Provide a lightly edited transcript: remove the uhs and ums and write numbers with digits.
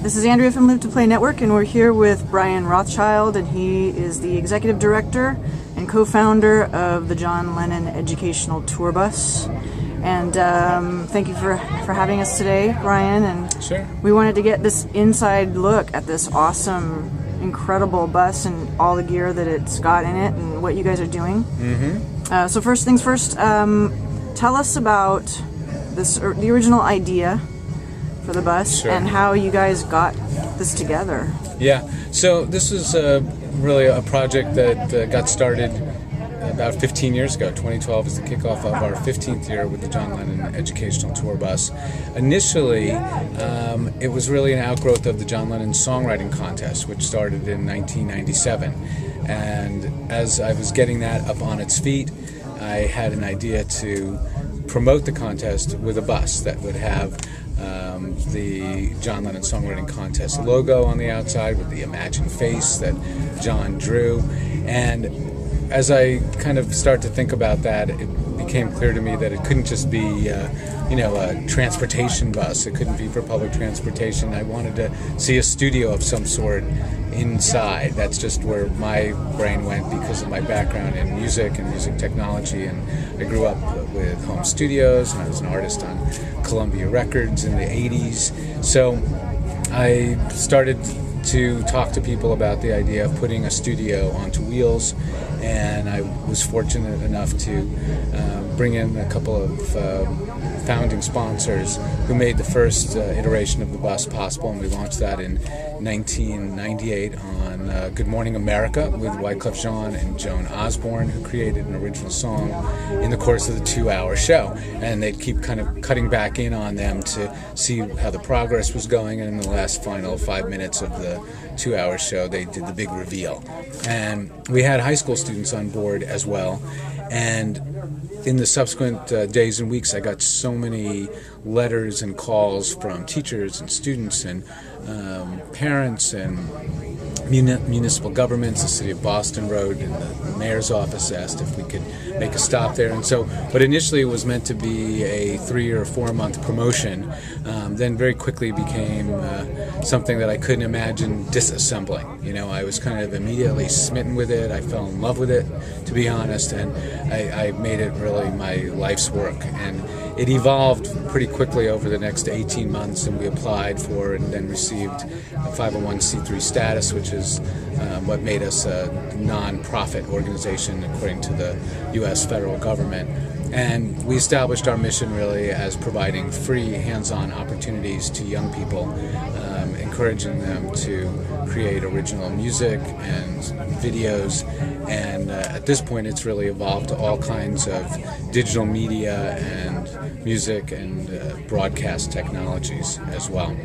This is Andrea from Live to Play Network, and we're here with Brian Rothschild, and he is the executive director and co-founder of the John Lennon Educational Tour Bus. And thank you for having us today, Brian. And sure. We wanted to get this inside look at this awesome, incredible bus and all the gear that it's got in it and what you guys are doing. Mm-hmm. So first things first, tell us about the original idea for the bus. Sure. And how you guys got this together. Yeah, so this was really a project that got started about 15 years ago. 2012 is the kickoff of our 15th year with the John Lennon Educational Tour Bus. Initially, it was really an outgrowth of the John Lennon Songwriting Contest, which started in 1997. And as I was getting that up on its feet, I had an idea to promote the contest with a bus that would have the John Lennon Songwriting Contest logo on the outside with the imagined face that John drew. And as I kind of start to think about that, it became clear to me that it couldn't just be a transportation bus. It couldn't be for public transportation. I wanted to see a studio of some sort inside. That's just where my brain went because of my background in music and music technology. And I grew up with home studios, and I was an artist on Columbia Records in the 80s. So I started to talk to people about the idea of putting a studio onto wheels, and I was fortunate enough to bring in a couple of founding sponsors who made the first iteration of the bus possible, and we launched that in 1998 on Good Morning America with Wyclef Jean and Joan Osborne, who created an original song in the course of the 2-hour show. And they'd keep kind of cutting back in on them to see how the progress was going, and in the last final 5 minutes of the 2-hour show, they did the big reveal. And we had high school students on board as well. And in the subsequent days and weeks, I got so many letters and calls from teachers and students and parents and municipal governments. The city of Boston wrote, and the mayor's office asked if we could make a stop there. And so, but initially it was meant to be a 3 or 4 month promotion, then very quickly became something that I couldn't imagine disassembling. I was kind of immediately smitten with it. I fell in love with it, to be honest, and I made it really my life's work. And it evolved pretty quickly over the next 18 months, and we applied for and then received a 501c3 status, which is what made us a non-profit organization according to the U.S. federal government. And we established our mission really as providing free hands-on opportunities to young people, encouraging them to create original music and videos. And at this point, it's really evolved to all kinds of digital media and music and broadcast technologies as well.